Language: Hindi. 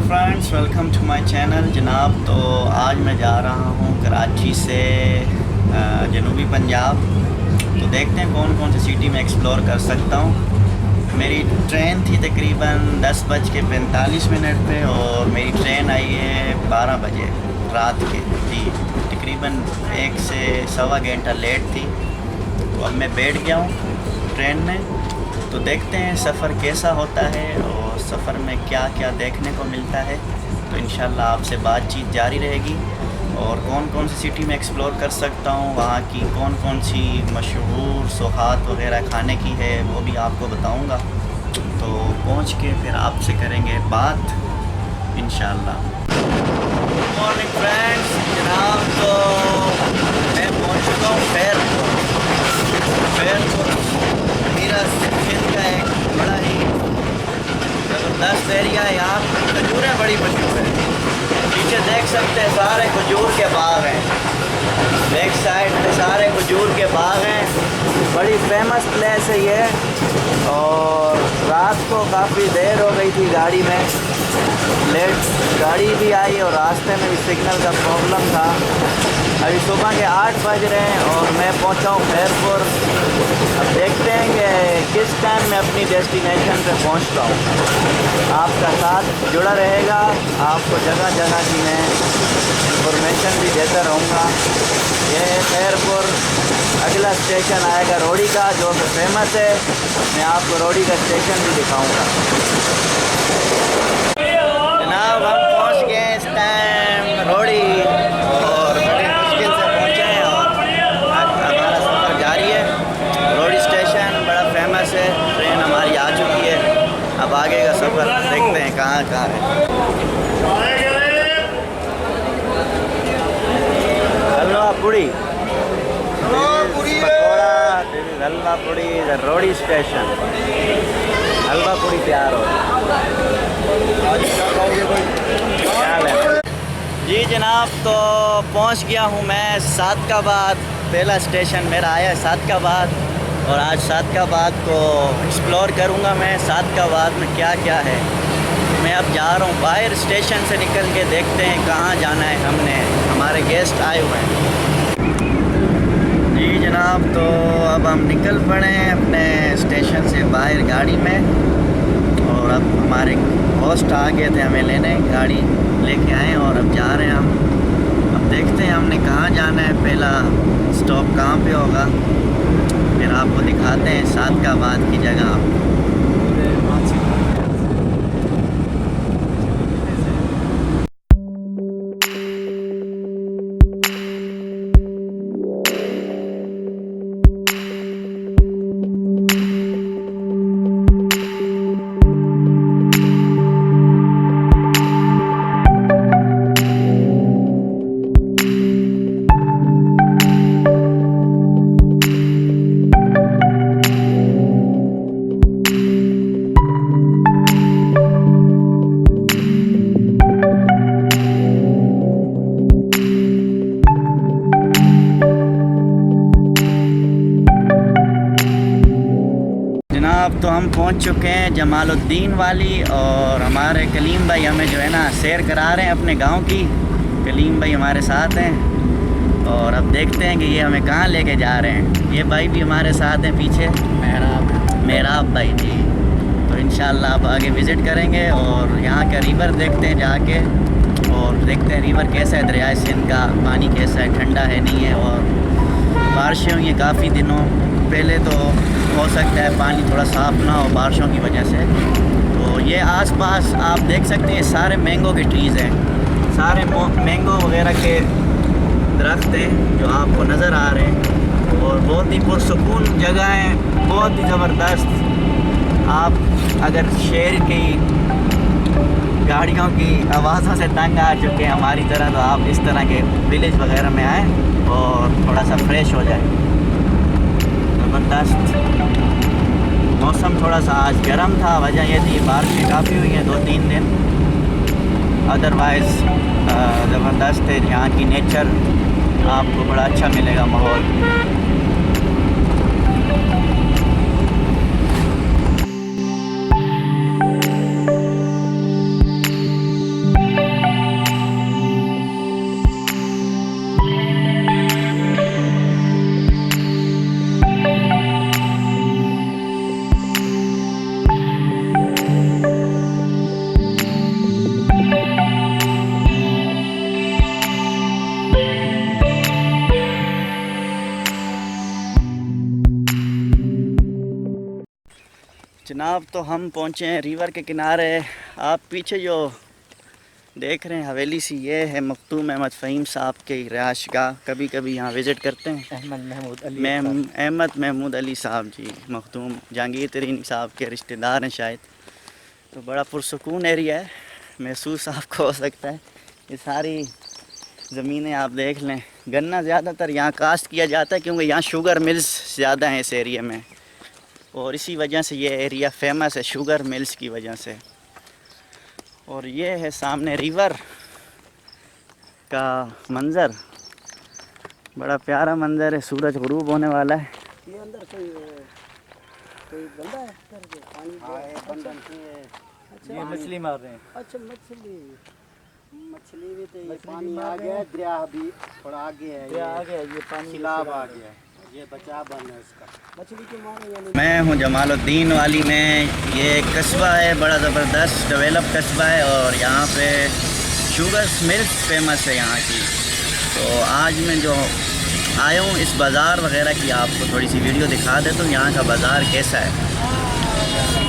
Friends, welcome to my channel. जनाब, तो आज मैं जा रहा हूँ कराची से जनूबी पंजाब। तो देखते हैं कौन कौन सी सिटी में एक्सप्लोर कर सकता हूँ। मेरी ट्रेन थी तकरीबन 10:45 पे और मेरी ट्रेन आई है 12 बजे रात के। जी, तकरीबन 1 से सवा घंटा लेट थी। तो अब मैं बैठ गया हूँ ट्रेन में। तो देखते हैं सफ़र कैसा होता है और सफ़र में क्या क्या देखने को मिलता है। तो इंशाल्लाह आपसे बातचीत जारी रहेगी और कौन कौन सी सिटी में एक्सप्लोर कर सकता हूँ, वहाँ की कौन कौन सी मशहूर सौगात वगैरह खाने की है वो भी आपको बताऊँगा। तो पहुँच के फिर आपसे करेंगे बात इंशाल्लाह। Good morning friends. जनाब, तो मैं पहुँच चुका हूँ खैरपुर। मेरा सिंध का एक बड़ा ही ज़बरदस्त एरिया है। यहाँ पर खजूरें बड़ी मशहूर है। पीछे देख सकते हैं सारे खजूर के बाग हैं। बैक साइड में सारे खजूर के बाग हैं। बड़ी फेमस प्लेस है ये। और रात को काफ़ी देर हो गई थी गाड़ी में, लेट गाड़ी भी आई और रास्ते में भी सिग्नल का प्रॉब्लम था। अभी सुबह के 8 बज रहे हैं और मैं पहुंचा हूँ खैरपुर। अब देखते हैं कि किस टाइम मैं अपनी डेस्टिनेशन पे पहुंचता हूँ। आपका साथ जुड़ा रहेगा, आपको जगह जगह की मैं इंफॉर्मेशन भी देता रहूँगा। ये है खैरपुर। अगला स्टेशन आएगा रोड़ी का, जो कि फेमस है। मैं आपको रोड़ी का स्टेशन भी दिखाऊँगा। जनाब, हम पहुँच गए इस टाइम रोड़ी और बड़ी मुश्किल से पहुँचे हैं और हमारा सफ़र जारी है। रोड़ी स्टेशन बड़ा फेमस है, ट्रेन हमारी आ चुकी है। अब आगे का सफ़र देखते हैं कहाँ कहाँ है। हलवा पूड़ी, पकौड़ा, हलवा पूड़ी, रोड़ी स्टेशन। हलवा पूड़ी तैयार हो जी जनाब। तो पहुंच गया हूं मैं सादकाबाद। पहला स्टेशन मेरा आया है सादकाबाद और आज सादकाबाद को एक्सप्लोर करूंगा मैं। सादकाबाद में क्या क्या है। मैं अब जा रहा हूं बाहर स्टेशन से निकल के, देखते हैं कहाँ जाना है। हमने हमारे गेस्ट आए हुए हैं। जी जनाब, तो अब हम निकल पड़े हैं अपने स्टेशन से बाहर गाड़ी में और अब हमारे होस्ट आ गए थे हमें लेने। गाड़ी लेके आए और अब जा रहे हैं हम। अब देखते हैं हमने कहाँ जाना है, पहला स्टॉप कहाँ पे होगा, फिर आपको दिखाते हैं सादकाबाद की जगह। अब तो हम पहुंच चुके हैं जमालुद्दीन वाली और हमारे कलीम भाई हमें जो है ना सैर करा रहे हैं अपने गांव की। कलीम भाई हमारे साथ हैं और अब देखते हैं कि ये हमें कहाँ लेके जा रहे हैं। ये भाई भी हमारे साथ हैं पीछे, मेहराब भाई जी। तो इंशाल्लाह अब आगे विज़िट करेंगे और यहाँ का रिवर देखते हैं जाके और देखते हैं रिवर कैसा है, दरियाए सिंध का पानी कैसा है, ठंडा है नहीं है। और बारिशें हुई हैं काफ़ी दिनों पहले, तो हो सकता है पानी थोड़ा साफ़ ना हो बारिशों की वजह से। तो ये आसपास आप देख सकते हैं सारे मैंगो के ट्रीज़ हैं, सारे मैंगो वगैरह के दरख्त हैं जो आपको नज़र आ रहे हैं और बहुत ही पुरसुकून जगह है, बहुत ही ज़बरदस्त। आप अगर शहर की गाड़ियों की आवाज़ों से तंग आ चुके हैं हमारी तरह, तो आप इस तरह के विलेज वगैरह में आएँ और थोड़ा सा फ्रेश हो जाए। ज़बरदस्त मौसम, थोड़ा सा आज गर्म था, वजह यह थी बारिशें काफ़ी हुई हैं 2-3 दिन। अदरवाइज़ ज़बरदस्त है यहाँ की नेचर, आपको बड़ा अच्छा मिलेगा माहौल। जनाब तो हम पहुँचे हैं रिवर के किनारे। आप पीछे जो देख रहे हैं हवेली सी, ये है मखदूम अहमद फ़हीम साहब के रिहाइश गाह। कभी कभी यहाँ विज़िट करते हैं। अहमद महमूद अली साहब जी, मखदूम जहांगीर तरीन साहब के रिश्तेदार हैं शायद। तो बड़ा पुरसकून एरिया है, महसूस आपको हो सकता है। ये सारी ज़मीनें आप देख लें। गन्ना ज़्यादातर यहाँ काश्त किया जाता है क्योंकि यहाँ शुगर मिल्स ज़्यादा हैं इस एरिया में, और इसी वजह से ये एरिया फेमस है शुगर मिल्स की वजह से। और ये है सामने रिवर का मंज़र, बड़ा प्यारा मंज़र है। सूरज ग़ुरूब होने वाला है। ये अंदर कोई बंदा है पानी अच्छा, ये मछली मार रहे हैं। अच्छा मछली भी तो ये पानी आ गया है, दरिया भी थोड़ा आगे है, ये आ गया, ये पानी सैलाब आ गया, ये बचा बन है इसका। मछली के मारे यानी मैं हूँ जमालुद्दीन वाली में। ये एक कस्बा है, बड़ा ज़बरदस्त डेवलप कस्बा है, और यहाँ पे शुगर मिल्स फेमस है यहाँ की। तो आज मैं जो आया हूँ इस बाज़ार वगैरह की आपको थोड़ी सी वीडियो दिखा देता हूँ, यहाँ का बाज़ार कैसा है।